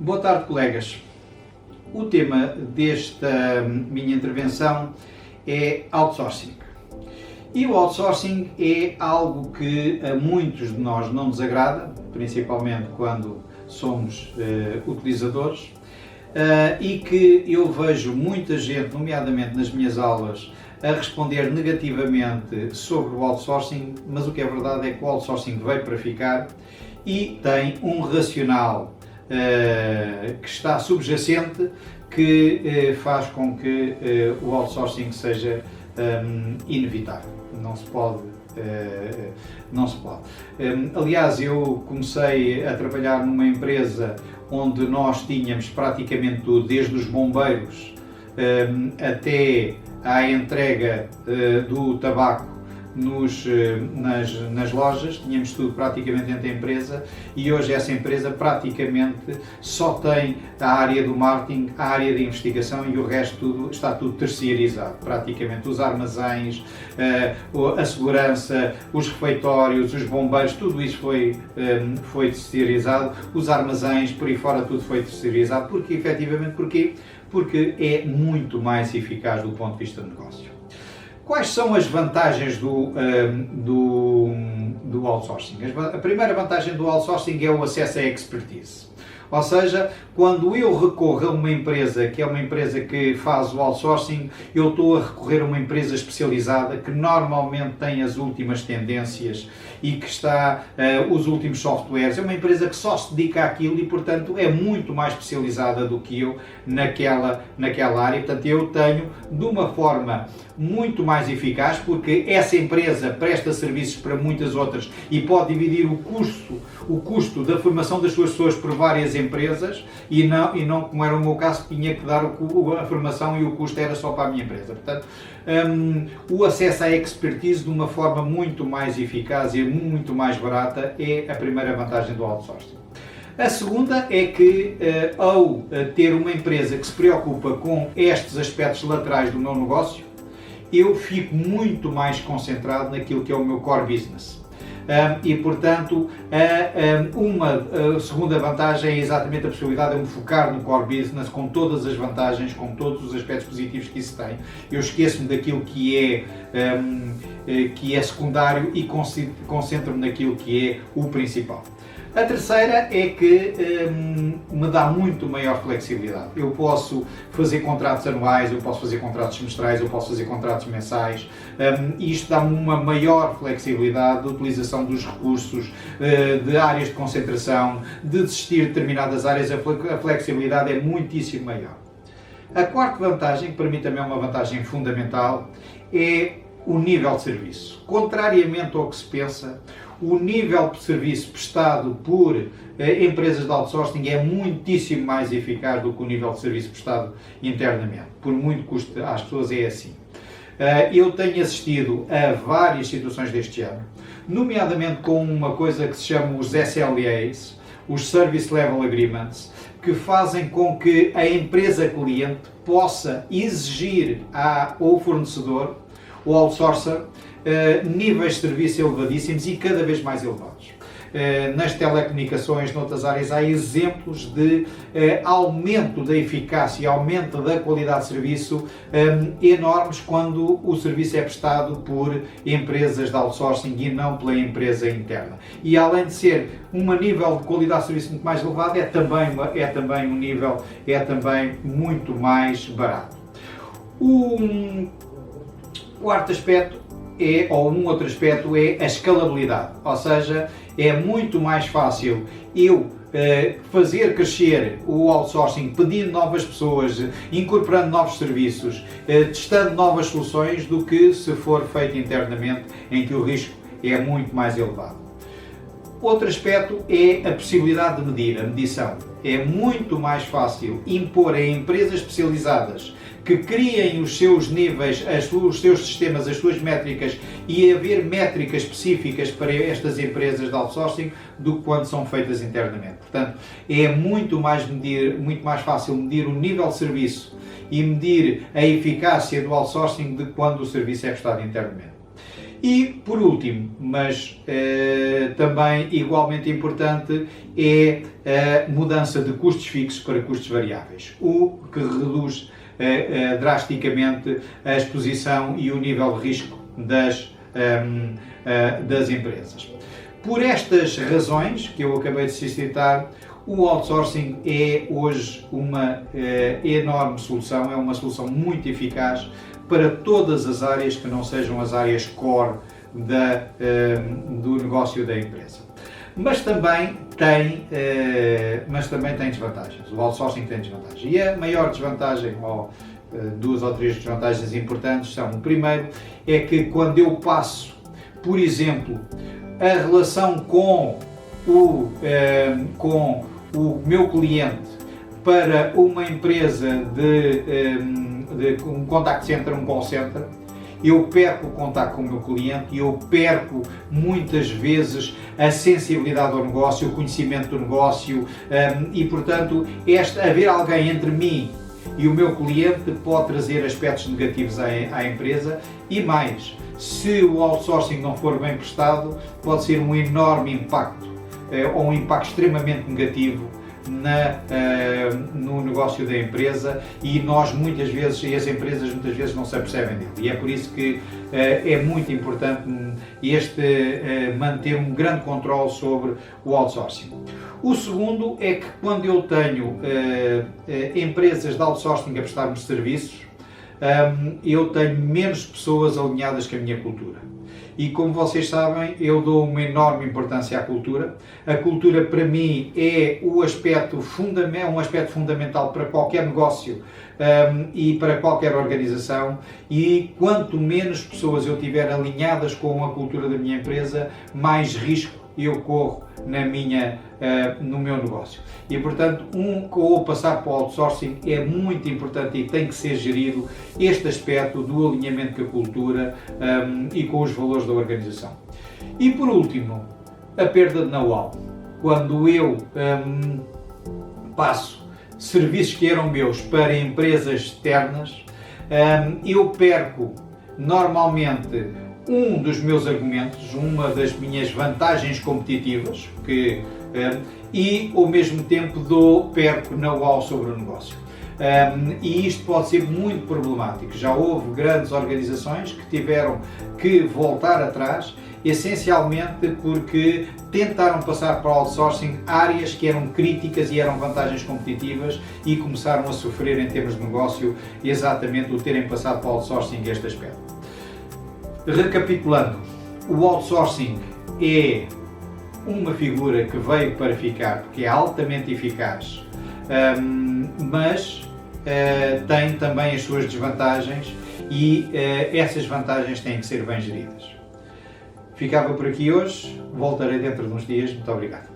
Boa tarde, colegas. O tema desta minha intervenção é outsourcing. E o outsourcing é algo que a muitos de nós não nos agrada, principalmente quando somos utilizadores, e que eu vejo muita gente, nomeadamente nas minhas aulas, a responder negativamente sobre o outsourcing, mas o que é verdade é que o outsourcing veio para ficar e tem um racional que está subjacente, que faz com que o outsourcing seja inevitável. Não se pode. Aliás, eu comecei a trabalhar numa empresa onde nós tínhamos praticamente tudo, desde os bombeiros até à entrega do tabaco nas lojas, tínhamos tudo praticamente dentro da empresa, e hoje essa empresa praticamente só tem a área do marketing, a área de investigação, e o resto está tudo terceirizado. Praticamente os armazéns, a segurança, os refeitórios, os bombeiros, tudo isso foi terceirizado, os armazéns, por aí fora tudo foi terceirizado. Porque efetivamente, porque é muito mais eficaz do ponto de vista do negócio. Quais são as vantagens do outsourcing? A primeira vantagem do outsourcing é o acesso à expertise. Ou seja, quando eu recorro a uma empresa que é uma empresa que faz o outsourcing, eu estou a recorrer a uma empresa especializada que normalmente tem as últimas tendências e que está os últimos softwares. É uma empresa que só se dedica àquilo e, portanto, é muito mais especializada do que eu naquela área. Portanto, eu tenho, de uma forma muito mais eficaz, porque essa empresa presta serviços para muitas outras e pode dividir o custo da formação das suas pessoas por várias empresas, e não como era o meu caso, que tinha que dar a formação e o custo era só para a minha empresa. Portanto, o acesso à expertise de uma forma muito mais eficaz e muito mais barata é a primeira vantagem do outsourcing. A segunda é que, ao ter uma empresa que se preocupa com estes aspectos laterais do meu negócio, eu fico muito mais concentrado naquilo que é o meu core business. E, portanto, uma segunda vantagem é exatamente a possibilidade de eu me focar no core business, com todas as vantagens, com todos os aspectos positivos que isso tem. Eu esqueço-me daquilo que é secundário e concentro-me naquilo que é o principal. A terceira é que me dá muito maior flexibilidade. Eu posso fazer contratos anuais, eu posso fazer contratos semestrais, eu posso fazer contratos mensais, e isto dá-me uma maior flexibilidade de utilização dos recursos, de áreas de concentração, de desistir de determinadas áreas. A flexibilidade é muitíssimo maior. A quarta vantagem, que para mim também é uma vantagem fundamental, é o nível de serviço. Contrariamente ao que se pensa, o nível de serviço prestado por empresas de outsourcing é muitíssimo mais eficaz do que o nível de serviço prestado internamente. Por muito custo às pessoas é assim. Eu tenho assistido a várias situações deste ano, nomeadamente com uma coisa que se chama os SLAs, os Service Level Agreements, que fazem com que a empresa cliente possa exigir ao fornecedor, o outsourcer, níveis de serviço elevadíssimos e cada vez mais elevados. Nas telecomunicações, noutras áreas, há exemplos de aumento da eficácia e aumento da qualidade de serviço enormes quando o serviço é prestado por empresas de outsourcing e não pela empresa interna. E além de ser um nível de qualidade de serviço muito mais elevado, é também muito mais barato. Um outro aspecto é a escalabilidade, ou seja, é muito mais fácil eu fazer crescer o outsourcing pedindo novas pessoas, incorporando novos serviços, testando novas soluções, do que se for feito internamente, em que o risco é muito mais elevado. Outro aspecto é a possibilidade de medir, a medição. É muito mais fácil impor a empresas especializadas que criem os seus níveis, os seus sistemas, as suas métricas, e haver métricas específicas para estas empresas de outsourcing do que quando são feitas internamente. Portanto, é muito mais fácil medir o nível de serviço e medir a eficácia do outsourcing de quando o serviço é prestado internamente. E, por último, mas também igualmente importante, é a mudança de custos fixos para custos variáveis, o que reduz drasticamente a exposição e o nível de risco das empresas. Por estas razões que eu acabei de citar, o outsourcing é hoje uma enorme solução, é uma solução muito eficaz para todas as áreas que não sejam as áreas core do negócio da empresa. Mas também tem desvantagens. O outsourcing tem desvantagens. E a maior desvantagem, ou duas ou três desvantagens importantes, são: o primeiro é que quando eu passo, por exemplo, a relação com o meu cliente para uma empresa de um contact center, um call center, eu perco o contacto com o meu cliente e eu perco muitas vezes a sensibilidade ao negócio, o conhecimento do negócio e, portanto, haver alguém entre mim e o meu cliente pode trazer aspectos negativos à empresa. E mais, se o outsourcing não for bem prestado, pode ser um enorme impacto ou um impacto extremamente negativo no negócio da empresa, e nós muitas vezes, e as empresas muitas vezes não se apercebem dele, e é por isso que é muito importante manter um grande controle sobre o outsourcing. O segundo é que quando eu tenho empresas de outsourcing a prestar-me serviços, eu tenho menos pessoas alinhadas com a minha cultura. E como vocês sabem, eu dou uma enorme importância à cultura. A cultura, para mim, é um aspecto fundamental para qualquer negócio e para qualquer organização. E quanto menos pessoas eu tiver alinhadas com a cultura da minha empresa, mais risco eu corro no meu negócio. E, portanto, ou passar para o outsourcing é muito importante e tem que ser gerido este aspecto do alinhamento com a cultura e com os valores da organização. E, por último, a perda de know-how. Quando eu passo serviços que eram meus para empresas externas, eu perco normalmente um dos meus argumentos, uma das minhas vantagens competitivas, e ao mesmo tempo perco know-how sobre o negócio. E isto pode ser muito problemático. Já houve grandes organizações que tiveram que voltar atrás, essencialmente porque tentaram passar para o outsourcing áreas que eram críticas e eram vantagens competitivas e começaram a sofrer em termos de negócio exatamente o terem passado para o outsourcing este aspecto. Recapitulando, o outsourcing é uma figura que veio para ficar, porque é altamente eficaz, mas tem também as suas desvantagens e essas vantagens têm que ser bem geridas. Ficava por aqui hoje, voltarei dentro de uns dias. Muito obrigado.